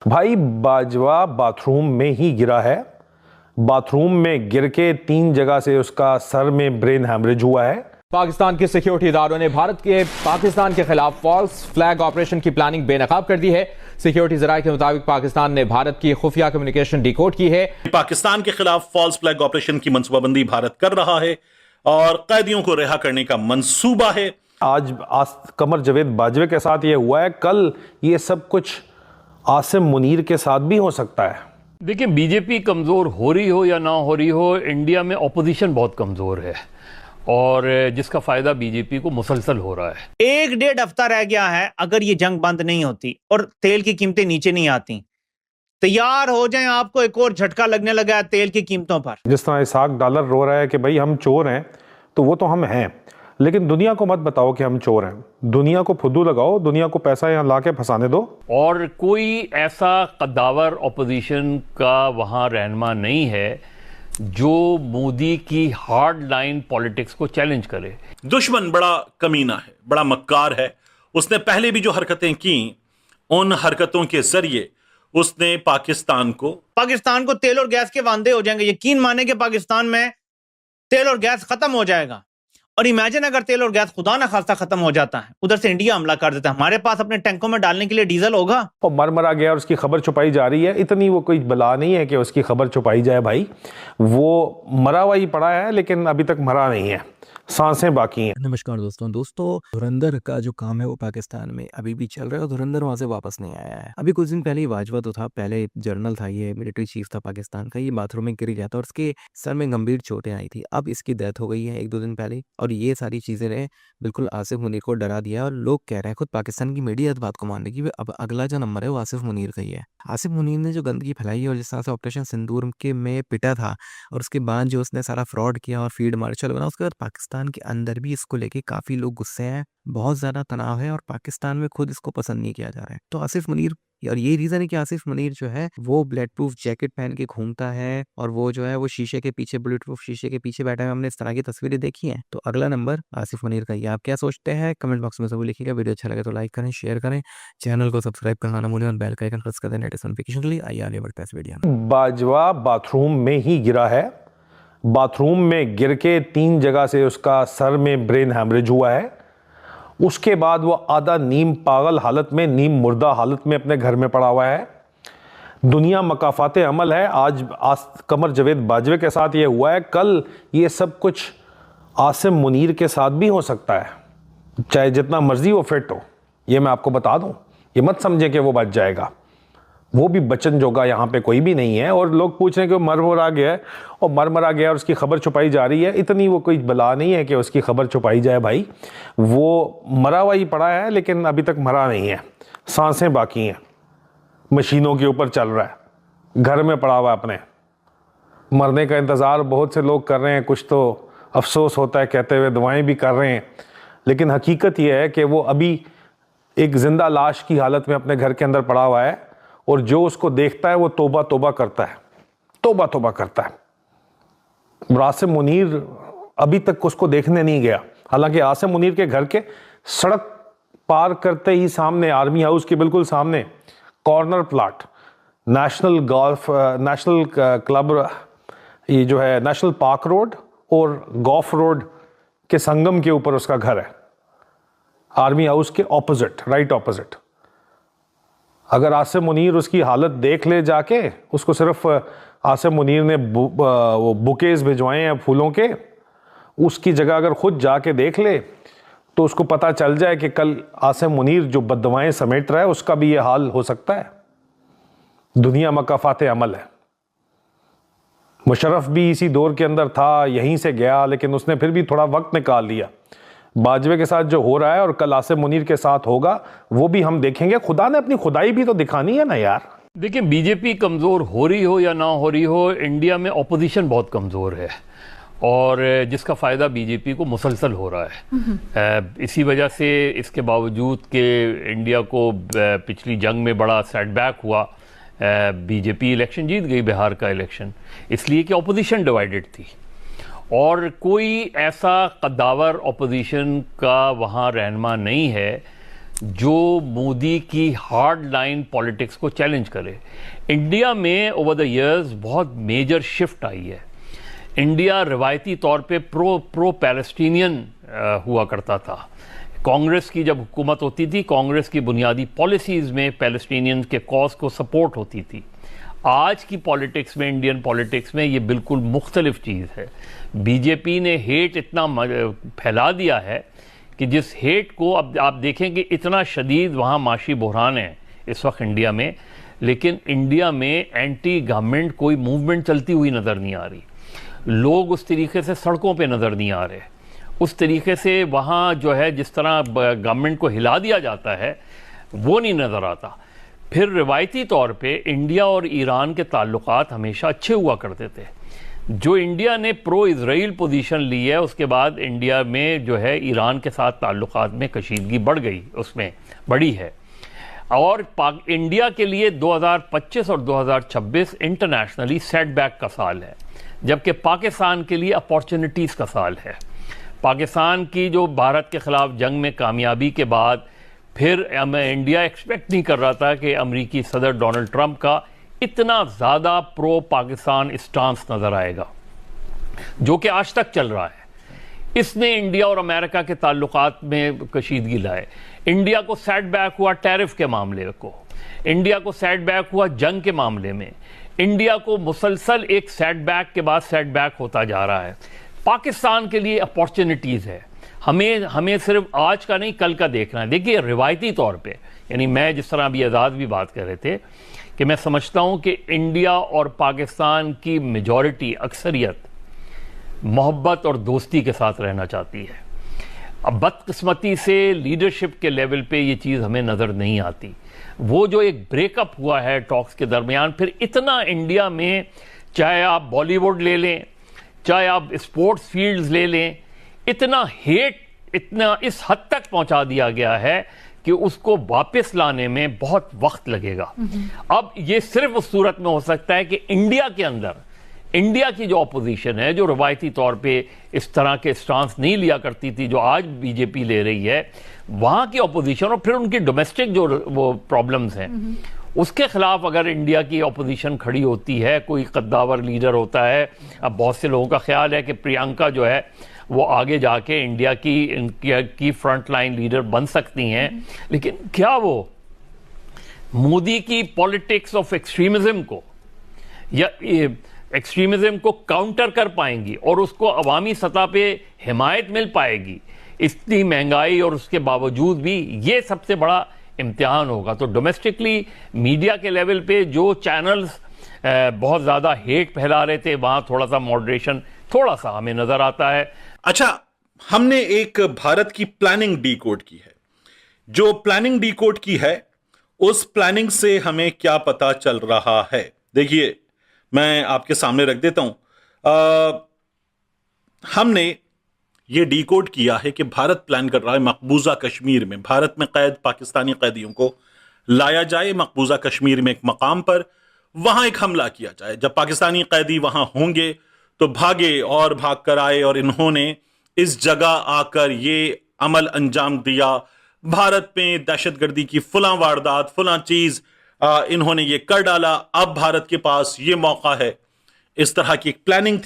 भाई बाजवा बाथरूम में ही गिरा है। बाथरूम में गिर के 3 जगह से उसका सर में ब्रेन हैमरेज हुआ है। पाकिस्तान के सिक्योरिटी इदारों ने भारत के पाकिस्तान के खिलाफ फॉल्स फ्लैग ऑपरेशन की प्लानिंग बेनकाब कर दी है। सिक्योरिटी जराये के मुताबिक पाकिस्तान ने भारत की खुफिया कम्युनिकेशन डिकोड की है। पाकिस्तान के खिलाफ फॉल्स फ्लैग ऑपरेशन की मनसूबाबंदी भारत कर रहा है और कैदियों को रिहा करने का मंसूबा है। आज कमर जावेद बाजवे के साथ ये हुआ है, कल ये सब कुछ आसिम मुनीर के साथ भी हो सकता है। देखिए, बीजेपी कमज़ोर हो रही हो या ना हो रही हो, इंडिया में ऑपोजिशन बहुत कमज़ोर है और जिसका फ़ायदा बीजेपी को मुसलसल हो रहा है। 1-1.5 हफ्ता रह गया है। अगर ये जंग बंद नहीं होती और तेल की कीमतें नीचे नहीं आती, तैयार हो जाएं, आपको एक और झटका लगने लगा है तेल की कीमतों पर। जिस तरह इसाक डॉलर रो रहा है कि भाई हम चोर हैं, तो वो तो हम हैं, लेकिन दुनिया को मत बताओ कि हम चोर हैं। दुनिया को फुद्दू लगाओ, दुनिया को पैसा यहाँ ला के फंसाने दो। और कोई ऐसा कद्दावर ऑपोजिशन का वहाँ रहनुमा नहीं है जो मोदी की हार्ड लाइन पॉलिटिक्स को चैलेंज करे। दुश्मन बड़ा कमीना है, बड़ा मक्कार है। उसने पहले भी जो हरकतें की, उन हरकतों के जरिए उसने पाकिस्तान को तेल और गैस के वांदे हो जाएंगे। यकीन माने कि पाकिस्तान में तेल और गैस खत्म हो जाएगा। और इमेजिन अगर तेल और गैस खुदा ना खास्ता खत्म हो जाता है, उधर से इंडिया हमला कर देता है, हमारे पास अपने टैंकों में डालने के लिए डीजल होगा। और मरा गया और उसकी खबर छुपाई जा रही है। इतनी वो कोई बला नहीं है कि उसकी खबर छुपाई जाए भाई। वो मरा हुआ ही पड़ा है, लेकिन अभी तक मरा नहीं है, सांसें बाकी हैं। नमस्कार दोस्तों, धुरंधर का जो काम है वो पाकिस्तान में अभी भी चल रहा है और धुरंधर वहां से वापस नहीं आया है। अभी कुछ दिन पहले ही बाजवा तो था, पहले जनरल था, ये मिलिट्री चीफ था पाकिस्तान का। ये बाथरूम में गिर गया था और उसके सर में गंभीर चोटें आई थी। अब इसकी डेथ हो गई है 1-2 दिन पहले और ये सारी चीजें ने बिल्कुल आसिफ मुनीर को डरा दिया। और लोग कह रहे हैं, खुद पाकिस्तान की मीडिया इस बात को मान रही है कि अब अगला जो नंबर है वो आसिफ मुनीर का ही है। आसिफ मुनीर ने जो गंदगी फैलाई है और जिस तरह से ऑपरेशन सिंदूर के में पिटा था और उसके बाद जो उसने सारा फ्रॉड किया और फील्ड मार्शल बना, उसके बाद पाकिस्तान के अंदर भी इसको लेके काफी लोग गुस्से हैं, बहुत ज्यादा तनाव है और पाकिस्तान में खुद इसको पसंद नहीं किया जा रहा है। तो आसिफ मुनीर, और ये रीजन है कि आसिफ मुनीर जो है वो ब्लड प्रूफ जैकेट पहन के घूमता है और वो जो है वो शीशे के पीछे, बुलेट प्रूफ शीशे के पीछे बैठा है। हमने इस तरह की तस्वीरें देखी हैं। तो अगला नंबर आसिफ मुनीर का ही। आप क्या सोचते हैं कमेंट बॉक्स में जरूर लिखिएगा। वीडियो अच्छा लगे तो लाइक करें, शेयर करें, चैनल को सब्सक्राइब करना ना भूलें और बेल का आइकन प्रेस कर दें लेटेस्ट नोटिफिकेशन के लिए। आइए आगे बढ़ते हैं इस वीडियो में। बाजवा बाथरूम में ही गिरा है। बाथरूम में गिर के 3 जगह से उसका सर में ब्रेन हैमरेज हुआ है। उसके बाद वो आधा नीम पागल हालत में, नीम मुर्दा हालत में अपने घर में पड़ा हुआ है। दुनिया मकाफाते अमल है। आज कमर जावेद बाजवे के साथ ये हुआ है, कल ये सब कुछ आसिम मुनीर के साथ भी हो सकता है। चाहे जितना मर्जी वो फिट हो, ये मैं आपको बता दूं। ये मत समझे कि वो बच जाएगा, वो भी बचन जोगा यहाँ पे कोई भी नहीं है। और लोग पूछ रहे हैं कि वो मरा गया है और मरा गया और उसकी खबर छुपाई जा रही है। इतनी वो कोई बला नहीं है कि उसकी खबर छुपाई जाए भाई। वो मरा हुआ ही पड़ा है, लेकिन अभी तक मरा नहीं है, सांसें बाकी हैं, मशीनों के ऊपर चल रहा है, घर में पड़ा हुआ है अपने। मरने का इंतज़ार बहुत से लोग कर रहे हैं, कुछ तो अफसोस होता है कहते हुए, दुआएं भी कर रहे हैं, लेकिन हकीकत यह है कि वो अभी एक जिंदा लाश की हालत में अपने घर के अंदर पड़ा हुआ है। और जो उसको देखता है वो तौबा तौबा करता है, तौबा तौबा करता है। आसिम मुनीर अभी तक उसको देखने नहीं गया। हालांकि आसिम मुनीर के घर के सड़क पार करते ही सामने, आर्मी हाउस के बिल्कुल सामने कॉर्नर प्लाट, नेशनल क्लब, ये जो है नेशनल पार्क रोड और गोल्फ रोड के संगम के ऊपर उसका घर है। आर्मी हाउस के ऑपोजिट, राइट ऑपोजिट। अगर आसिम मुनीर उसकी हालत देख ले जाके, उसको सिर्फ आसिम मुनीर ने वो बुकेज भिजवाए हैं फूलों के, उसकी जगह अगर खुद जाके देख ले तो उसको पता चल जाए कि कल आसिम मुनीर जो बददुआएं समेट रहा है उसका भी ये हाल हो सकता है। दुनिया मकाफाते अमल है। मुशर्रफ भी इसी दौर के अंदर था, यहीं से गया, लेकिन उसने फिर भी थोड़ा वक्त निकाल लिया। बाजवे के साथ जो हो रहा है और कल आसिम मुनीर के साथ होगा, वो भी हम देखेंगे। खुदा ने अपनी खुदाई भी तो दिखानी है ना यार। देखिए, बीजेपी कमज़ोर हो रही हो या ना हो रही हो, इंडिया में ऑपोजिशन बहुत कमज़ोर है और जिसका फ़ायदा बीजेपी को मुसलसल हो रहा है। इसी वजह से, इसके बावजूद कि इंडिया को पिछली जंग में बड़ा सेटबैक हुआ, बीजेपी इलेक्शन जीत गई, बिहार का इलेक्शन, इसलिए कि ऑपोजिशन डिवाइडेड थी और कोई ऐसा कद्दावर ऑपोजिशन का वहाँ रहनुमा नहीं है जो मोदी की हार्ड लाइन पॉलिटिक्स को चैलेंज करे। इंडिया में ओवर द इयर्स बहुत मेजर शिफ्ट आई है। इंडिया रिवायती तौर पे प्रो पैलेस्टीनियन हुआ करता था। कांग्रेस की जब हुकूमत होती थी, कांग्रेस की बुनियादी पॉलिसीज़ में पैलेस्टीनियन के कॉज को सपोर्ट होती थी। आज की पॉलिटिक्स में, इंडियन पॉलिटिक्स में, ये बिल्कुल मुख्तलिफ चीज़ है। बीजेपी ने हेट इतना फैला दिया है कि जिस हेट को अब आप देखें कि इतना शदीद वहाँ माशी बहरान है इस वक्त इंडिया में, लेकिन इंडिया में एंटी गवर्नमेंट कोई मूवमेंट चलती हुई नज़र नहीं आ रही। लोग उस तरीके से सड़कों पे नज़र नहीं आ रहे। उस तरीके से वहाँ जो है जिस तरह गवर्नमेंट को हिला दिया जाता है वो नहीं नज़र आता। फिर रिवायती तौर पे इंडिया और ईरान के ताल्लुकात हमेशा अच्छे हुआ करते थे। जो इंडिया ने प्रो इजराइल पोजीशन ली है, उसके बाद इंडिया में जो है ईरान के साथ ताल्लुकात में कशीदगी बढ़ गई, उसमें बड़ी है। और इंडिया के लिए 2025 और 2026 इंटरनेशनली सेटबैक का साल है, जबकि पाकिस्तान के लिए अपॉर्चुनिटीज़ का साल है। पाकिस्तान की जो भारत के ख़िलाफ़ जंग में कामयाबी के बाद फिर इंडिया एक्सपेक्ट नहीं कर रहा था कि अमेरिकी सदर डोनाल्ड ट्रंप का इतना ज़्यादा प्रो पाकिस्तान स्टांस नज़र आएगा, जो कि आज तक चल रहा है। इसने इंडिया और अमेरिका के ताल्लुकात में कशीदगी लाए। इंडिया को सेटबैक हुआ टैरिफ के मामले को, इंडिया को सेटबैक हुआ जंग के मामले में। इंडिया को मुसलसल एक सेटबैक के बाद सेटबैक होता जा रहा है। पाकिस्तान के लिए अपॉर्चुनिटीज़ है। हमें सिर्फ आज का नहीं, कल का देखना है। देखिए, रिवायती तौर पे, यानी मैं जिस तरह अभी आज़ाद भी बात कर रहे थे कि मैं समझता हूँ कि इंडिया और पाकिस्तान की मेजॉरिटी, अक्सरियत, मोहब्बत और दोस्ती के साथ रहना चाहती है। अब बदकिस्मती से लीडरशिप के लेवल पे ये चीज़ हमें नज़र नहीं आती। वो जो एक ब्रेकअप हुआ है टॉक्स के दरमियान, फिर इतना इंडिया में, चाहे आप बॉलीवुड ले लें, चाहे आप स्पोर्ट्स फील्ड्स ले लें, इतना हेट, इतना इस हद तक पहुंचा दिया गया है कि उसको वापस लाने में बहुत वक्त लगेगा। अब ये सिर्फ उस सूरत में हो सकता है कि इंडिया के अंदर, इंडिया की जो अपोजिशन है, जो रवायती तौर पे इस तरह के स्टांस नहीं लिया करती थी जो आज बीजेपी ले रही है, वहाँ की अपोजिशन और फिर उनकी डोमेस्टिक जो वो प्रॉब्लम्स हैं, उसके खिलाफ अगर इंडिया की अपोजिशन खड़ी होती है, कोई कद्दावर लीडर होता है। अब बहुत से लोगों का ख्याल है कि प्रियंका जो है वो आगे जाके इंडिया की फ्रंट लाइन लीडर बन सकती हैं, लेकिन क्या वो मोदी की पॉलिटिक्स ऑफ एक्सट्रीमिज्म को या एक्सट्रीमिज्म को काउंटर कर पाएंगी और उसको अवामी सतह पे हिमायत मिल पाएगी? इतनी महंगाई और उसके बावजूद भी ये सबसे बड़ा इम्तिहान होगा। तो डोमेस्टिकली मीडिया के लेवल पे जो चैनल्स बहुत ज़्यादा हेट फैला रहे थे, वहाँ थोड़ा सा मॉडरेशन थोड़ा सा हमें नज़र आता है। अच्छा, हमने एक भारत की प्लानिंग डीकोड की है। जो प्लानिंग डीकोड की है, उस प्लानिंग से हमें क्या पता चल रहा है, देखिए मैं आपके सामने रख देता हूं। हमने ये डीकोड किया है कि भारत प्लान कर रहा है मकबूजा कश्मीर में भारत में कैद पाकिस्तानी कैदियों को लाया जाए, मकबूजा कश्मीर में एक मकाम पर, वहां एक हमला किया जाए। जब पाकिस्तानी कैदी वहां होंगे तो भागे और भाग कर आए और इन्होंने इस जगह आकर ये अमल अंजाम दिया। भारत में दहशतगर्दी की फलां वारदात, फलां चीज इन्होंने ये कर डाला। अब भारत के पास ये मौका है। इस तरह की एक प्लानिंग थी।